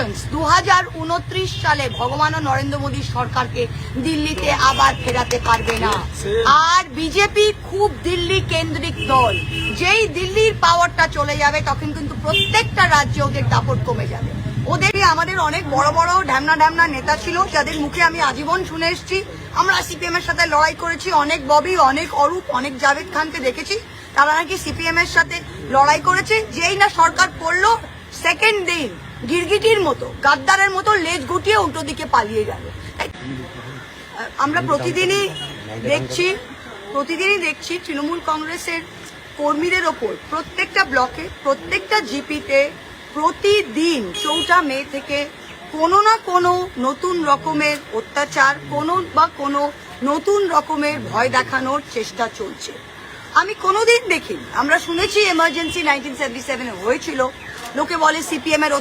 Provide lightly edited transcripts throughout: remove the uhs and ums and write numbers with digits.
Patience 2029 সালে ভগবান নরেন্দ্র মোদী সরকারকে দিল্লিতে আবার ফেরাতে পারবে না। আর বিজেপি খুব দিল্লি কেন্দ্রিক দল, যেই দিল্লির পাওয়ারটা চলে যাবে তখন কিন্তু প্রত্যেকটা রাজ্যে ওদের দাপট কমে যাবে। ওদের আমাদের অনেক বড় বড় ঢ্যামনা নেতা ছিল যাদের মুখে আমি আজীবন শুনে এসেছি আমরা সিপিএম এর সাথে লড়াই করেছি, অনেক ববি, অনেক অরূপ, অনেক জাভেদ খানকে দেখেছি তারা নাকি সিপিএম এর সাথে লড়াই করেছে। যেই না সরকার পড়লো সেকেন্ড দিন গিরগিটির মতো গাদ্দারের মতো লেজ গুটিয়ে উল্টো দিকে পালিয়ে গেল। আমরা প্রতিদিনই দেখছি তৃণমূল কংগ্রেসের কর্মীদের ওপর প্রত্যেকটা ব্লকে প্রত্যেকটা জিপিতে প্রতিদিন 4 মে থেকে কোনো না কোনো নতুন রকমের অত্যাচার, কোনো নতুন রকমের ভয় দেখানোর চেষ্টা চলছে। আমি কোনোদিন দেখিনি, আমরা শুনেছি এমার্জেন্সি 1977 হয়েছিল, লোকে বলে সিপিএম এর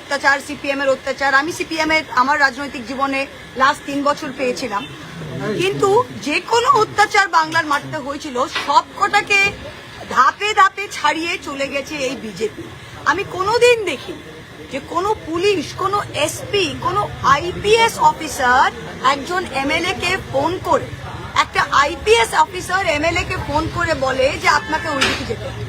অত্যাচার। আমি সিপিএম এর আমার রাজনৈতিক জীবনে লাস্ট 3 বছর পেয়েছিলাম, কিন্তু যে কোনো অত্যাচার বাংলার মাটিতে হয়েছিল সবকটাকে ধাপে ধাপে ছাড়িয়ে চলে গেছে এই বিজেপি। আমি কোনোদিন দেখিনি যে কোনো পুলিশ, কোনো এসপি, কোনো আইপিএস অফিসার একজন এমএলএ কে ফোন করে, একটা আইপিএস অফিসার এমএলএ কে ফোন করে বলে যে আপনাকে ওইদিকে যেতে হবে।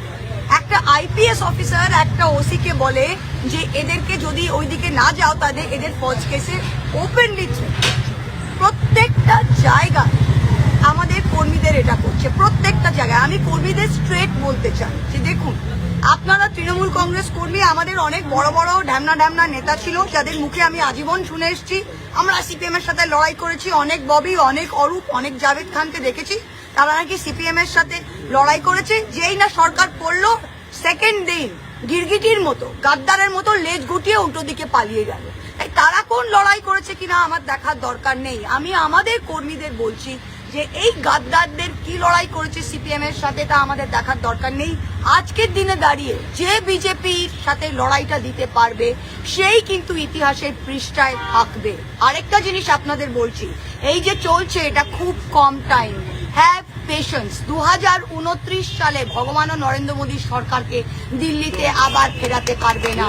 একটা আইপিএস অফিসার একটা ওসি কে বলে যে এদেরকে যদি ওইদিকে না যাও তাদের এদের ফৌজ কেসে ওপেনলি প্রত্যেকটা জায়গায় আমাদের কর্মীদের এটা করছে, প্রত্যেকটা জায়গায়। আমি কর্মীদের স্ট্রেট বলতে চাই যে দেখুন, আপনারা তৃণমূল কংগ্রেস কর্মী আমাদের অনেক বড় বড় ঢ্যামনা নেতা ছিল যাদের মুখে আমি আজীবন শুনে এসেছি আমরা সিপিএম এর সাথে লড়াই করেছি, অনেক ববি, অনেক অরূপ, অনেক জাভেদ খানকে দেখেছি তারা নাকি সিপিএম এর সাথে লড়াই করেছে। যেই না সরকার পড়লো সেকেন্ড দিন গিরগিটির মতো গাদ্দারের মতো লেজ গুটিয়ে উল্টো দিকে পালিয়ে গেল। তারা কোন লড়াই করেছে কিনা আমার দেখার দরকার নেই, আমি আমাদের কর্মীদের বলছি যে এই গাদ্দারদের কি লড়াই করেছে সিপিএম এর সাথে তা আমাদের দেখার দরকার নেই। আজকের দিনে দাঁড়িয়ে যে বিজেপির সাথে লড়াইটা দিতে পারবে সেই কিন্তু ইতিহাসের পৃষ্ঠায় থাকবে। আরেকটা জিনিস আপনাদের বলছি, এই যে চলছে এটা খুব কম টাইম, হ্যাভ পেশেন্স। 2029 সালে ভগবান নরেন্দ্র মোদী সরকারকে দিল্লিতে আবার ফেরাতে পারবে না।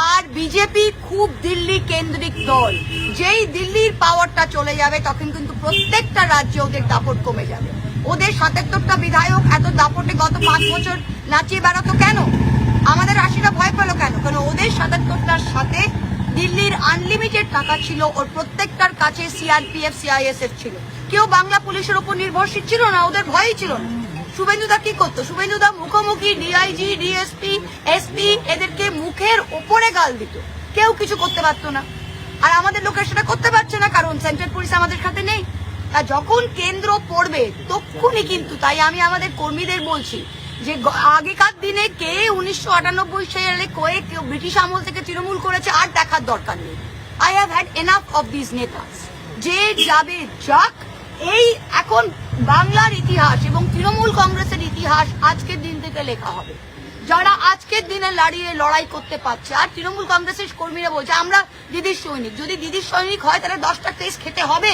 আর বিজেপি খুব দিল্লি কেন্দ্রিক দল, যেই দিল্লির পাওয়ারটা চলে যাবে তখন কিন্তু প্রত্যেকটা রাজ্যে ওদের দাপট কমে যাবে। ওদের 77টা বিধায়ক এত দাপটে গত 5 বছর নাচিয়ে বেড়াতো কেন? আমাদের 80টা ভয় পেল কেন? কারণ ওদের 77টার সাথে দিল্লির আনলিমিটেড টাকা ছিল, ওর প্রত্যেকটার কাছে সিআরপিএফ সিআইএসএফ ছিল, কেউ বাংলা পুলিশের উপর নির্ভরশীল ছিল না, ওদের ভয়ই ছিল না। শুভেন্দুদা কি করতো? শুভেন্দুদা মুখোমুখি ডিআইজি, ডিএসপি, এসপি এদেরকে মুখের ওপরে গাল দিত, কেউ কিছু করতে পারতো না। আর আমাদের লোকের সেটা করতে পারছে না কারণ সেন্ট্রাল পুলিশ আমাদের খাতে নেই। আর যখন কেন্দ্র পড়বে তখনই কিন্তু, তাই আমি আমাদের কর্মীদের বলছি যে আগেকার দিনে কে 1998 সালে কেউ ব্রিটিশ আমল থেকে তৃণমূল করেছে আর দেখার দরকার নেই। I have had enough of this নেতাস। যে যাবে যাক, এই এখন বাংলার ইতিহাস এবং তৃণমূল কংগ্রেসের ইতিহাস আজকের দিন থেকে লেখা হবে। যারা আজকের দিনে লড়াই করতে পারছে, আর তৃণমূল কংগ্রেসের কর্মীরা বলছে আমরা দিদির সৈনিক। যদি দিদির সৈনিক হয় তাহলে 10টা কেস খেতে হবে।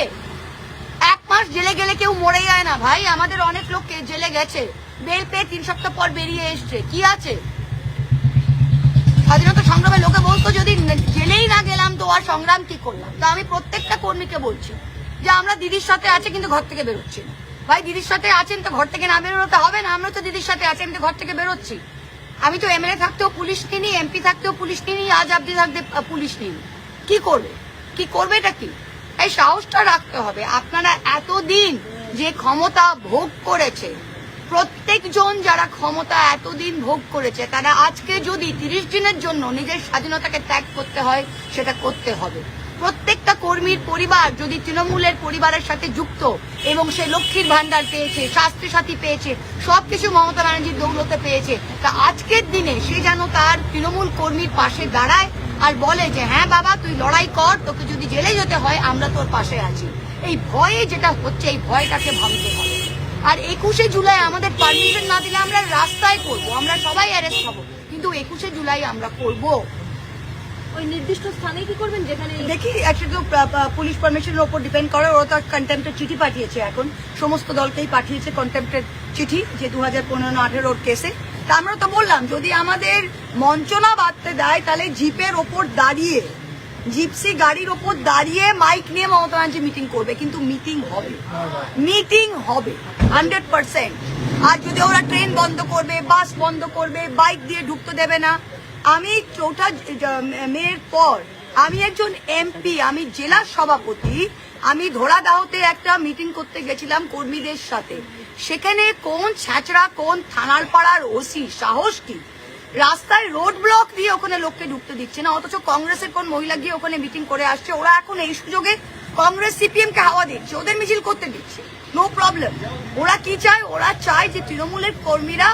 1 মাস জেলে গেলে কেউ মরে যায় না ভাই, আমাদের অনেক লোক জেলে গেছে, বেল পেয়ে 3 সপ্তাহ পর বেরিয়ে এসছে, কি আছে? স্বাধীনতা সংগ্রামে লোকে বলতো যদি জেলেই না গেলাম তো আর সংগ্রাম কি করলাম। তো আমি প্রত্যেকটা কর্মীকে বলছি যে আমরা দিদির সাথে আছে কিন্তু ঘর থেকে বেরোচ্ছি না। ভাই দিদির সাথে আছেন তো ঘর থেকে না বেরোতে হবে না? আমরা তো দিদির সাথে আছি, আমি তো ঘর থেকে বেরোচ্ছি। আমি তো এমএলএ থাকতেও পুলিশ নিই, এমপি থাকতেও পুলিশ নিই, আজ আবদি থাকতে পুলিশ নিই। কি করবে এটা কি? এই সাহসটা রাখতে হবে। আপনারা এতদিন যে ক্ষমতা ভোগ করেছে, প্রত্যেকজন যারা ক্ষমতা এতদিন ভোগ করেছে তারা আজকে যদি 30 দিনের জন্য নিজের স্বাধীনতাকে ত্যাগ করতে হয় সেটা করতে হবে। প্রত্যেকটা কর্মীর পরিবার যদি তৃণমূলের পরিবারের সাথে যুক্ত এবং সে লক্ষ্মীর ভান্ডার পেয়েছে, স্বাস্থ্য সাথী পেয়েছে, সবকিছু মমতা ব্যানার্জির দৌলতে পেয়েছে, তা আজকের দিনে সে যেন তার তৃণমূল কর্মীর পাশে দাঁড়ায় আর বলে যে হ্যাঁ বাবা তুই লড়াই কর, তোকে যদি জেলে যেতে হয় আমরা তোর পাশে আছি। এই ভয়ে যেটা হচ্ছে এই ভয়টাকে ভাঙতে হবে। আর 21শে জুলাই আমাদের পারমিশন না দিলে আমরা রাস্তায় করবো, আমরা সবাই অ্যারেস্ট হবো, কিন্তু 21শে জুলাই আমরা করবো। ওই নির্দিষ্ট স্থানে কি করবেন যেখানে দেখি একসাথে পুলিশ পারমিশনের উপর ডিপেন্ড করে। ওরা তো কন্টেম্পটের চিঠি পাঠিয়েছে, এখন সমস্ত দলকেই পাঠিয়েছে কন্টেম্পটের চিঠি যে 2015-18 কেসে। তা আমরা তো বললাম যদি আমাদের মঞ্চনা বাঁধতে দেয় তাহলে জিপের ওপর দাঁড়িয়ে জিপসি গাড়ির ওপর দাঁড়িয়ে মাইক নিয়ে মমতা ব্যানার্জি মিটিং করবে, কিন্তু মিটিং হবে, মিটিং হবে 100%। আর যদি ওরা ট্রেন বন্ধ করবে, বাস বন্ধ করবে, বাইক দিয়ে ঢুকতে দেবে না। আমি 4 মের পর আমি একজন এমপি, আমি জেলা সভাপতি, আমি ধরাদাহতে একটা মিটিং করতে গেছিলাম কর্মীদের সাথে। সেখানে কোন ছ্যাচড়া, কোন থানার পাড়ার ওসি সাহস কি রাস্তায় রোড ব্লক দিয়ে ওখানে লোককে ঢুকতে দিচ্ছে না, অথচ কংগ্রেসের কোন মহিলা গিয়ে ওখানে মিটিং করে আসছে। ওরা এখন এই সুযোগে কংগ্রেস সিপিএম কে হাওয়া দিচ্ছে, ওদের মিছিল করতে দিচ্ছে, নো প্রবলেম। ওরা কি চায়? ওরা চায় যে তৃণমূলের কর্মীরা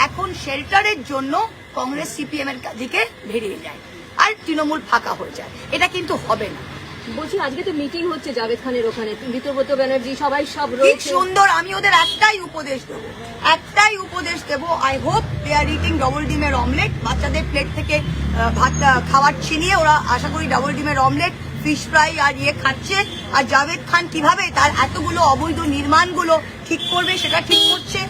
এখন শেল্টারের জন্য কংগ্রেস সিপিএম এর দিকে বেরিয়ে যায় আর তৃণমূল ফাঁকা হয়ে যায়। এটা কিন্তু হবে না। বলছি আজকে তো মিটিং হচ্ছে জাভেদ খানের ওখানে, ঋতব্রত ব্যানার্জি সবাই সব ঠিক রয়েছে। সুন্দর। আমি ওদের একটাই উপদেশ দেবো, I hope they are eating double ডিমের অমলেট। বাচ্চাদের প্লেট থেকে ভাত খাবার ছিনিয়ে ওরা আশা করি ডবল ডিমের অমলেট, ফিশ ফ্রাই আর খাচ্ছে। আর জাভেদ খান কিভাবে তার এতগুলো অবৈধ নির্মাণগুলো ঠিক করবে সেটা ঠিক করছে।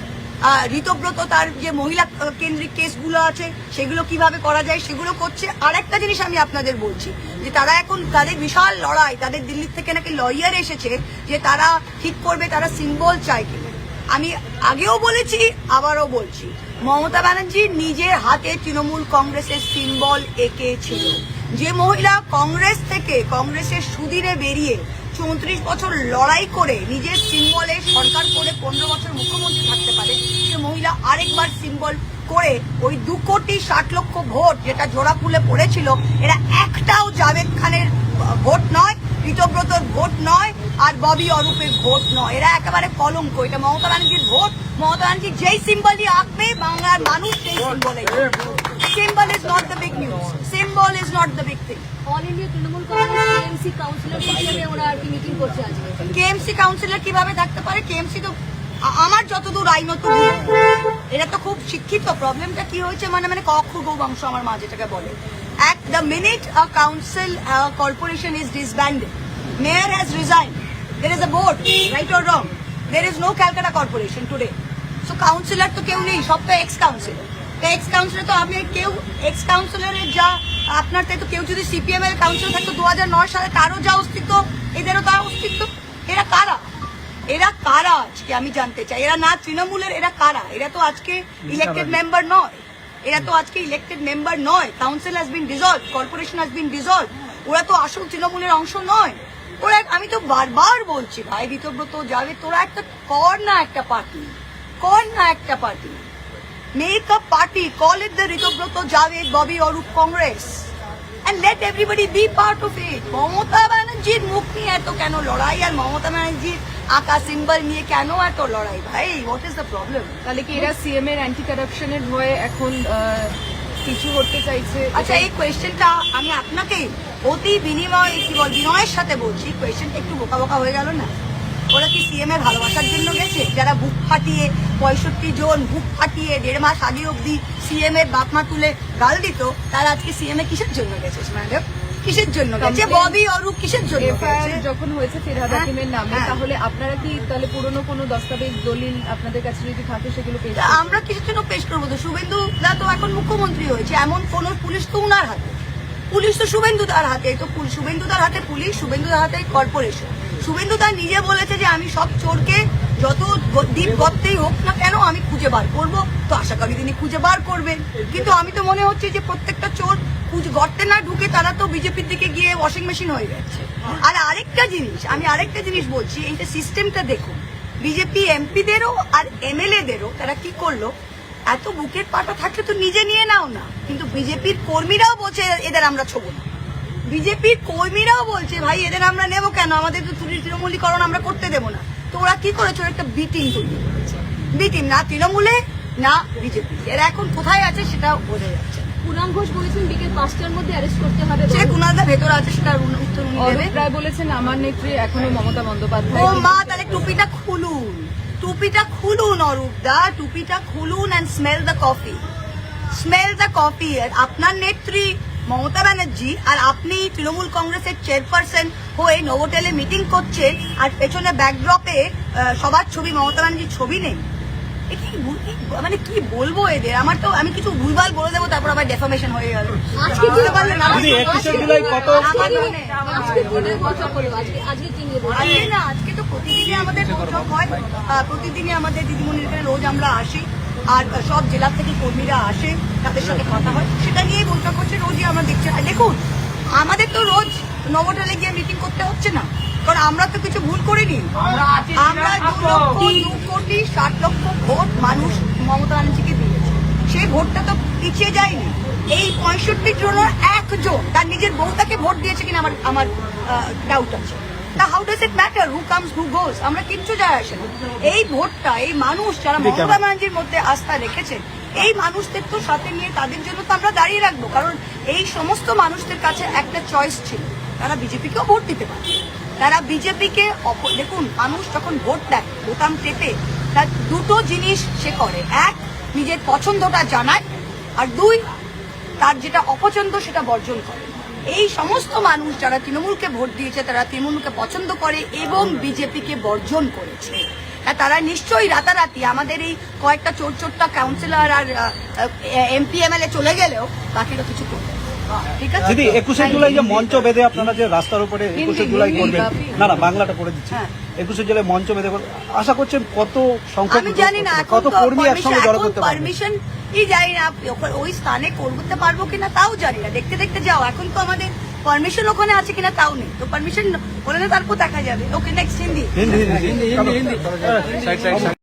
ঋতব্রত তার যে মহিলা কেন্দ্রিক কেসগুলো আছে সেগুলো কিভাবে করা যায় সেগুলো করছে। আর একটা জিনিস আমি আপনাদের বলছি যে তারা এখন তাদের বিশাল লড়াই, তাদের দিল্লি থেকে নাকি লয়ার এসেছে যে তারা ঠিক করবে তারা সিম্বল চায় কিনা। আমি আগেও বলেছি, আবারও বলছি, মমতা ব্যানার্জি নিজের হাতে তৃণমূল কংগ্রেসের সিম্বল এঁকেছিল। যে মহিলা কংগ্রেস থেকে কংগ্রেসের সুদিরে বেরিয়ে 34 বছর লড়াই করে নিজের সিম্বলে সরকার করে 15 বছর মুখ্যমন্ত্রী থাকতে পারে, সে মহিলা আরেকবার সিম্বল করে ওই 2,60,00,000 ভোট যেটা জোড়া ফুলে পড়েছিল, এরা একটাও জাভেদ খানের ভোট নয়, ঋতব্রতর ভোট নয়, আর ববি অরূপের ভোট নয়। এরা একেবারে কলঙ্ক। এটা মমতা ব্যানার্জির ভোট। মমতা ব্যানার্জি যেই সিম্বলই আঁকবে বাংলার মানুষ সেই সিম্বলে। Symbol is not the big news, symbol is not the big thing. All India Trinamool Congress KMC councillor হিসেবে ওরা আর কি মিটিং করছে আজকে। কেএমসি কাউন্সিলর কিভাবে থাকতে পারে? কেএমসি তো আমার যতদূর আইনত, এরা তো খুব শিক্ষিত। প্রবলেমটা কি হয়েছে মানে মানে কক্ষ গৌবংশ আমার মা যেটাকে বলে। At the minute a council corporation is disbanded, mayor has resigned, there is a board, right or wrong, there is no Calcutta corporation today, so councillor তো কেউ নেই, সব তো এক্স কাউন্সিলর। তো এক্স কাউন্সিলর তো আপনি কেউ এক্স কাউন্সিলরের যা আপনার তাই তো কেউ যদি সিপিএম এর কাউন্সিলর থাকতো 2009 সালে তারও যা অস্তিত্ব এদেরও তার অস্তিত্ব। এরা কারা? এরা কারা আজকে আমি জানতে চাই। এরা না তৃণমূলের, এরা কারা? এরা তো আজকে ইলেক্টেড মেম্বার নয়, এরা তো আজকে ইলেক্টেড মেম্বার নয়। Council has been dissolve, corporation has been dissolve. ওরা তো আসল তৃণমূলের অংশ নয়। ওরা, আমি তো বারবার বলছি ভাই ঋতব্রত জাভেদ, তোরা একটা কর না, একটা পার্টি কর না, একটা party make a party, call it the Ritabrata Javed Bobby Arup Congress and let everybody be part of it. Mamata ব্যানার্জির মুখ নিয়ে এত কেন লড়াই, আর মমতা ব্যানার্জির আঁকা সিম্বল নিয়ে কেন এত লড়াই ভাই? What is the problem? তাহলে কি এরা সিএম এর অ্যান্টি কারাপশনের ভয়ে এখন কিছু করতে চাইছে? আচ্ছা, এই কোয়েশ্চেনটা আমি আপনাকে অতি বিনয়ের সাথে বলছি। কোয়েশ্চেনটা একটু বোকা বোকা হয়ে গেল না? ওরা কি সিএম এর ভালোবাসার জন্য গেছে? যারা বুক ফাটিয়ে 65 জন বুক ফাটিয়ে 1.5 মাস আগে অব্দি সিএম এর বাপমা তুলে গাল দিত, তারা আজকে সিএম এ কিসের জন্য গেছে ম্যাডাম? কিসের জন্য গেছে? ববি অরূপ কিসের জন্য এফআইআর গেছে? যখন হয়েছে ফিরহাদ হাকিমের নামে, হ্যাঁ। তাহলে আপনারা কি তাহলে পুরনো কোনো দস্তাবেজ দলিল আপনাদের কাছে যদি থাকে সেগুলো পেশ আমরা কিসের জন্য পেশ করবো? তো শুভেন্দু দা তো এখন মুখ্যমন্ত্রী হয়েছে, এমন কোন পুলিশ তো উনার হাতে, পুলিশ তো শুভেন্দু দার হাতে, তো শুভেন্দু দার হাতে পুলিশ, শুভেন্দু দার হাতে কর্পোরেশন। শুভেন্দু দা নিজে বলেছে যে আমি সব চোরকে যত দ্বীপ গর্তেই হোক না কেন আমি খুঁজে বার করবো, তো আশা করি তিনি খুঁজে বার করবেন। কিন্তু আমি তো মনে হচ্ছে যে প্রত্যেকটা চোর গর্তে না ঢুকে তারা তো বিজেপির দিকে গিয়ে ওয়াশিং মেশিন হয়ে যাচ্ছে। আর আরেকটা জিনিস বলছি, এইটা সিস্টেমটা দেখুন, বিজেপি এমপিদেরও আর এমএলএদেরও তারা কি করলো, এত বুকের পাটা থাকলে তো নিজে নিয়ে নাও না। কিন্তু বিজেপির কর্মীরাও বলছে এদের আমরা ছোবো না, বিজেপির কর্মীরাও বলছে ভাই এদের আমরা নেবো কেন, আমাদের তো তৃণমূলীকরণ আমরা করতে দেবো না। তো ওরা কি করেছে? একটা বি টিম তৈরি করেছে, বি টিম, না তৃণমূলে না বিজেপি। এরা এখন কোথায় আছে সেটা বোঝা যাচ্ছে। কুণাল ঘোষ বলেছেন বিকেল 5টার মধ্যে অ্যারেস্ট করতে হবে। সে কুণালদা ভেতরে আছে, সেটার উত্তর উনি দেবে। অরূপ রায় বলেছেন আমার নেত্রী এখনো মমতা ও বন্দ্যোপাধ্যায়। মা, তাহলে টুপিটা খুলুন, টুপিটা খুলুন অরূপ দা, টুপিটা খুলুন and smell the coffee, smell the coffee. আপনার নেত্রী মমতা ব্যানার্জি আর আপনি তৃণমূল কংগ্রেসের চেয়ারপারসন হয়ে নোভোটেলে মিটিং করছেন, আর পেছনে ব্যাকড্রপে সবার ছবি, মমতা ব্যানার্জির ছবি নেই। মানে কি বলবো এদের, আমার তো আমি কিছু ভুলভাল বলে দেবো তারপর আবার ডেফামেশন হয়ে গেল। আজকে বুঝতে পারলেন? আমার- দিদি 21শে জুলাই কত আমার মনে- আজকে দিনের বৈঠক হলো, আজকে তিন দিন আজকে না, আজকে তো প্রতিদিনই আমাদের বৈঠক হয়, প্রতিদিনই আমাদের দিদিমণির এখানে রোজ আমরা আসি, আর সব জেলা থেকে কর্মীরা আসে, তাদের সাথে কথা হয়, সেটা নিয়েই বৈঠক হচ্ছে, রোজই আমরা দেখছি। আর দেখুন, আমাদের তো রোজ নবটালে গিয়ে মিটিং করতে হচ্ছে না, কারণ আমরা তো কিছু ভুল করিনি। আমরা 2,60,00,000 ভোট মানুষ মমতা ব্যানার্জিকে দিয়েছে, সেই ভোটটা তো পিছিয়ে যায়নি। এই 65 জনের একজন তার নিজের বউটাকে ভোট দিয়েছে কিনা আমার ডাউট আছে। তা how does it matter who comes who goes? আমরা কিচ্ছু যায় আসে না। এই ভোটটা এই মানুষ যারা মমতা ব্যানার্জির মধ্যে আস্থা রেখেছেন, এই মানুষদের তো সাথে নিয়ে তাদের জন্য তো আমরা দাঁড়িয়ে রাখবো, কারণ এই সমস্ত মানুষদের কাছে একটা চয়েস ছিল, তারা বিজেপিকেও ভোট দিতে পারে, তারা বিজেপিকে দেখুন, মানুষ যখন ভোট দেয় বোতাম টেপে, তার দুটো জিনিস সে করে, এক নিজের পছন্দটা জানায়, আর দুই তার যেটা অপছন্দ সেটা বর্জন করে। এই সমস্ত মানুষ যারা তৃণমূলকে ভোট দিয়েছে তারা তৃণমূলকে পছন্দ করে এবং বিজেপিকে বর্জন করেছে। তারা নিশ্চয়ই রাতারাতি আমাদের এই কয়েকটা চোরটা কাউন্সিলর আর এমপি এমএলএ চলে গেলেও বাকিরা কিছু করবে না। ঠিক আছে দিদি 21শে জুলাই যে মঞ্চ বেঁধে আপনারা যে রাস্তার উপরে 21শে জুলাই করবেন, না বাংলাটা করে দিচ্ছি, হ্যাঁ। 21শে জুলাই মঞ্চ বেঁধে আশা করছেন কত সংখ্যক আমি জানি না কত কর্মী একসঙ্গে জড়ো করতে পারবেন? পারমিশন জানি না ওই স্থানে করতে পারবো কিনা তাও জানি না, দেখতে দেখতে যাও। এখন তো আমাদের পারমিশন ওখানে আছে কিনা তাও নেই, তো পারমিশন হলে না তারপর দেখা যাবে। ওকে, নেক্সট হিন্দি। হিন্দি